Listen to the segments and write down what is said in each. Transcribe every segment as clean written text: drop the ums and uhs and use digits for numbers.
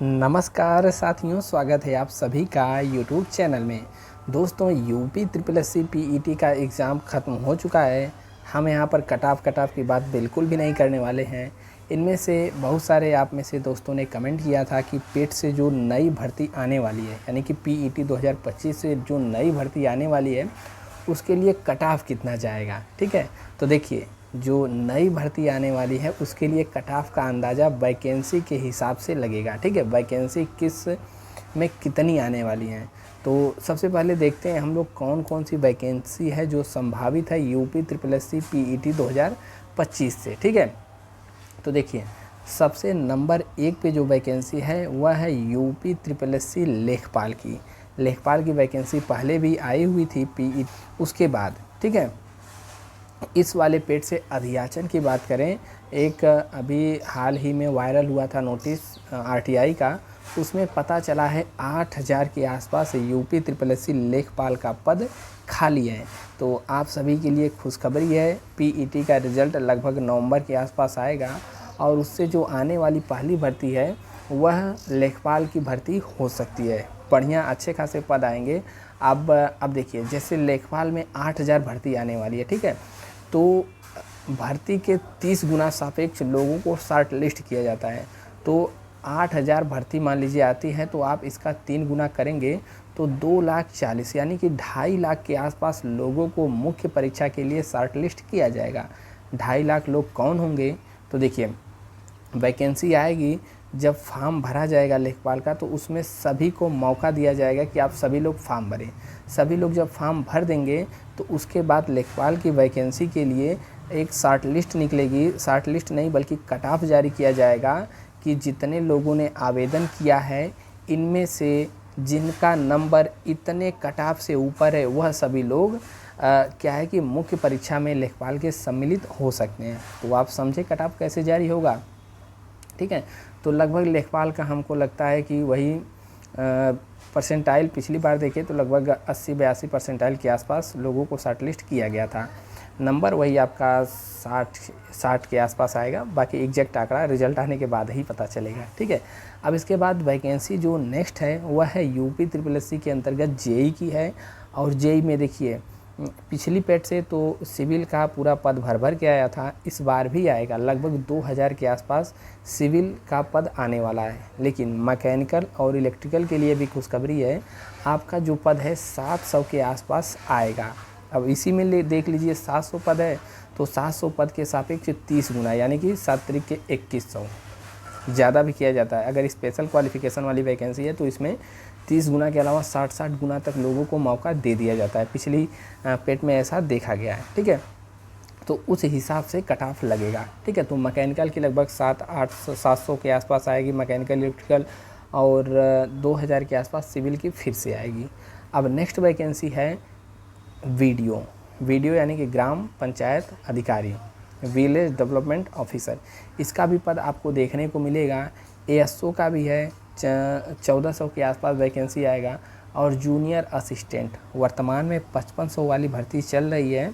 नमस्कार साथियों, स्वागत है आप सभी का यूट्यूब चैनल में। दोस्तों, UP triple S C PET का एग्ज़ाम ख़त्म हो चुका है। हम यहाँ पर कट ऑफ की बात बिल्कुल भी नहीं करने वाले हैं। इनमें से बहुत सारे आप में से दोस्तों ने कमेंट किया था कि पेट से जो नई भर्ती आने वाली है, यानी कि पीईटी 2025 से जो नई भर्ती आने वाली है उसके लिए कट ऑफ कितना जाएगा। ठीक है, तो देखिए, जो नई भर्ती आने वाली है उसके लिए कट ऑफ का अंदाज़ा वैकेंसी के हिसाब से लगेगा। ठीक है, वैकेंसी किस में कितनी आने वाली हैं। तो सबसे पहले देखते हैं हम लोग कौन कौन सी वैकेंसी है जो संभावित है UP triple S C PET 2025 से। ठीक है, तो देखिए, सबसे नंबर 1 पे जो वैकेंसी है वह है यूपी ट्रिपल एस सी लेखपाल की। लेखपाल की वैकेंसी पहले भी आई हुई थी पीई उसके बाद। ठीक है, इस वाले पेट से अधियाचन की बात करें, एक अभी हाल ही में वायरल हुआ था नोटिस आरटीआई का, उसमें पता चला है 8000 के आसपास यूपी ट्रिपल एस सी लेखपाल का पद खाली है। तो आप सभी के लिए खुशखबरी है, पीईटी का रिज़ल्ट लगभग नवंबर के आसपास आएगा और उससे जो आने वाली पहली भर्ती है वह लेखपाल की भर्ती हो सकती है। बढ़िया अच्छे खासे पद आएंगे। अब देखिए, जैसे लेखपाल में 8000 भर्ती आने वाली है। ठीक है, तो भर्ती के 30 गुना सापेक्ष लोगों को शॉर्ट लिस्ट किया जाता है। तो 8000 भर्ती मान लीजिए आती है, तो आप इसका 3 गुना करेंगे तो 2,40,000 यानी कि 2.5 लाख के आसपास लोगों को मुख्य परीक्षा के लिए शॉर्ट लिस्ट किया जाएगा। 2.5 लाख लोग कौन होंगे? तो देखिए, वैकेंसी आएगी, जब फॉर्म भरा जाएगा लेखपाल का तो उसमें सभी को मौका दिया जाएगा कि आप सभी लोग फॉर्म भरें। सभी लोग जब फॉर्म भर देंगे तो उसके बाद लेखपाल की वैकेंसी के लिए एक शॉर्ट लिस्ट निकलेगी। शॉर्ट लिस्ट नहीं बल्कि कट ऑफ जारी किया जाएगा कि जितने लोगों ने आवेदन किया है इनमें से जिनका नंबर इतने कट ऑफ से ऊपर है वह सभी लोग क्या है कि मुख्य परीक्षा में लेखपाल के सम्मिलित हो सकते हैं। तो आप समझे कट ऑफ कैसे जारी होगा। ठीक है, तो लगभग लेखपाल का हमको लगता है कि वही परसेंटाइल पिछली बार देखें तो लगभग 80-82 परसेंटाइल के आसपास लोगों को शॉर्ट लिस्ट किया गया था। नंबर वही आपका 60 के आसपास आएगा। बाकी एग्जैक्ट आंकड़ा रिजल्ट आने के बाद ही पता चलेगा। ठीक है, अब इसके बाद वैकेंसी जो नेक्स्ट है वह है यूपी ट्रिपल एस सी के अंतर्गत जेई की है। और जेई में देखिए, पिछली पेट से तो सिविल का पूरा पद भर भर के आया था, इस बार भी आएगा। लगभग 2000 के आसपास सिविल का पद आने वाला है। लेकिन मैकेनिकल और इलेक्ट्रिकल के लिए भी खुशखबरी है, आपका जो पद है 700 के आसपास आएगा। अब इसी में देख लीजिए, 700 पद है तो 700 पद के सापेक्ष 30 गुना यानी कि 7 त्रिक के 2100 ज़्यादा भी किया जाता है। अगर स्पेशल क्वालिफ़िकेशन वाली वैकेंसी है तो इसमें 30 गुना के अलावा 60-60 गुना तक लोगों को मौका दे दिया जाता है। पिछली पेट में ऐसा देखा गया है। ठीक है, तो उस हिसाब से कट ऑफ लगेगा। ठीक है, तो मैकेनिकल की लगभग 700 के आसपास आएगी मैकेनिकल इलेक्ट्रिकल, और 2000 के आसपास सिविल की फिर से आएगी। अब नेक्स्ट वैकेंसी है वीडियो यानी कि ग्राम पंचायत अधिकारी, विलेज डेवलपमेंट ऑफिसर। इसका भी पद आपको देखने को मिलेगा। एएसओ का भी है, 1400 के आसपास वैकेंसी आएगा। और जूनियर असिस्टेंट वर्तमान में 5500 वाली भर्ती चल रही है,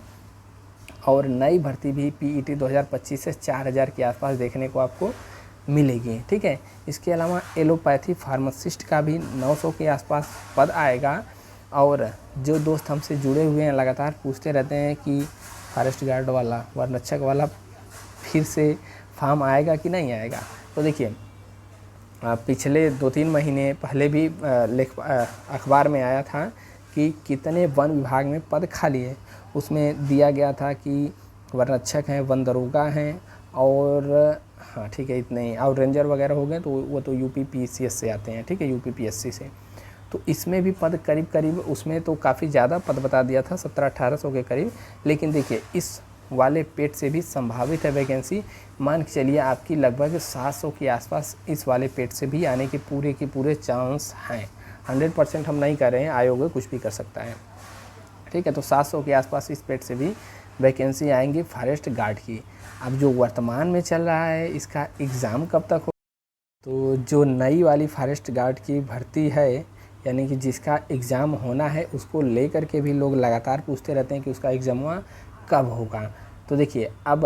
और नई भर्ती भी पीईटी 2025 से 4000 के आसपास देखने को आपको मिलेगी। ठीक है, इसके अलावा एलोपैथी फार्मासिस्ट का भी 900 के आसपास पद आएगा। और जो दोस्त हमसे जुड़े हुए हैं लगातार पूछते रहते हैं कि फॉरेस्ट गार्ड वाला, वनरक्षक वाला फिर से फॉर्म आएगा कि नहीं आएगा। तो देखिए, पिछले 2-3 महीने पहले भी अखबार में आया था कि कितने वन विभाग में पद खाली है। उसमें दिया गया था कि वनरक्षक हैं, वन दरोगा हैं, और हाँ ठीक है इतने ही, और रेंजर वगैरह हो गए तो वो तो यूपी पीसीएस से आते हैं। ठीक है, यूपी पीएससी से। तो इसमें भी पद करीब उसमें तो काफ़ी ज़्यादा पद बता दिया था, 1700-1800 के करीब। लेकिन देखिए, इस वाले पेट से भी संभावित है वैकेंसी। मान के चलिए आपकी लगभग 700 के आसपास इस वाले पेट से भी आने के पूरे चांस हैं। 100% हम नहीं कर रहे हैं, आयोग कुछ भी कर सकता है। ठीक है, तो 700 के आसपास इस पेट से भी वैकेंसी आएंगी फॉरेस्ट गार्ड की। अब जो वर्तमान में चल रहा है इसका एग्ज़ाम कब तक हो, तो जो नई वाली फॉरेस्ट गार्ड की भर्ती है, यानी कि जिसका एग्ज़ाम होना है, उसको लेकर के भी लोग लगातार पूछते रहते हैं कि उसका एग्ज़ाम कब होगा। तो देखिए, अब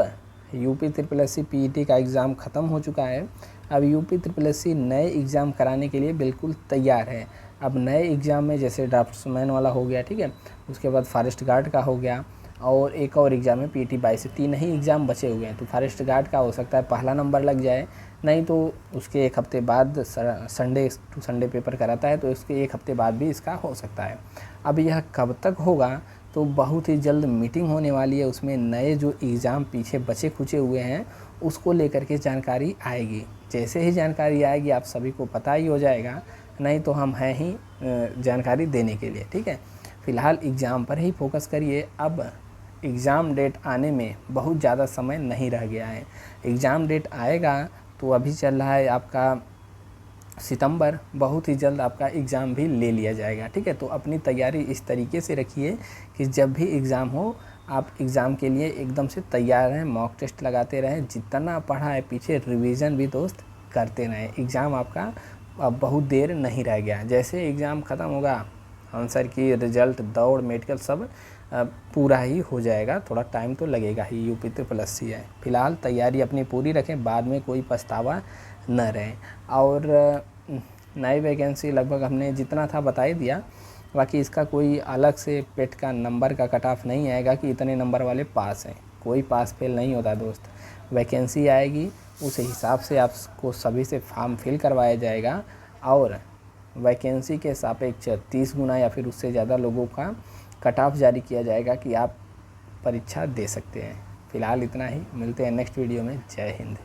UP triple S C PET का एग्ज़ाम ख़त्म हो चुका है। अब यूपी ट्रिपल एस सी नए एग्ज़ाम कराने के लिए बिल्कुल तैयार है। अब नए एग्ज़ाम में जैसे ड्राफ्ट्समैन वाला हो गया, ठीक है, उसके बाद फॉरेस्ट गार्ड का हो गया, और एक और एग्ज़ाम है पीटी 22 से 3 ही एग्ज़ाम बचे हुए हैं। तो फॉरेस्ट गार्ड का हो सकता है पहला नंबर लग जाए, नहीं तो उसके एक हफ़्ते बाद संडे टू संडे पेपर कराता है तो उसके एक हफ़्ते बाद भी इसका हो सकता है। अब यह कब तक होगा, तो बहुत ही जल्द मीटिंग होने वाली है, उसमें नए जो एग्ज़ाम पीछे बचे खुचे हुए हैं उसको लेकर के जानकारी आएगी। जैसे ही जानकारी आएगी आप सभी को पता ही हो जाएगा, नहीं तो हम हैं ही जानकारी देने के लिए, ठीक है। फ़िलहाल एग्ज़ाम पर ही फोकस करिए। अब एग्ज़ाम डेट आने में बहुत ज़्यादा समय नहीं रह गया है। एग्ज़ाम डेट आएगा तो अभी चल रहा है आपका सितंबर, बहुत ही जल्द आपका एग्ज़ाम भी ले लिया जाएगा, ठीक है। तो अपनी तैयारी इस तरीके से रखिए कि जब भी एग्ज़ाम हो आप एग्ज़ाम के लिए एकदम से तैयार रहें, मॉक टेस्ट लगाते रहें, जितना पढ़ा है पीछे रिवीजन भी दोस्त करते रहें। एग्ज़ाम आपका अब बहुत देर नहीं रह गया, जैसे एग्ज़ाम ख़त्म होगा आंसर की रिज़ल्ट दौड़ मेडिकल सब पूरा ही हो जाएगा। थोड़ा टाइम तो लगेगा ही, यूपी ट्रिपल एस सी है। फ़िलहाल तैयारी अपनी पूरी रखें, बाद में कोई पछतावा न रहे। और नई वैकेंसी लगभग हमने जितना था बता ही दिया, बाकी इसका कोई अलग से पेट का नंबर का कट ऑफ नहीं आएगा कि इतने नंबर वाले पास हैं। कोई पास फेल नहीं होता दोस्त। वैकेंसी आएगी उस हिसाब से आपको सभी से फॉर्म फिल करवाया जाएगा, और वैकेंसी के सापेक्ष 30 गुना या फिर उससे ज़्यादा लोगों का कट ऑफ जारी किया जाएगा कि आप परीक्षा दे सकते हैं। फ़िलहाल इतना ही, मिलते हैं नेक्स्ट वीडियो में। जय हिंद।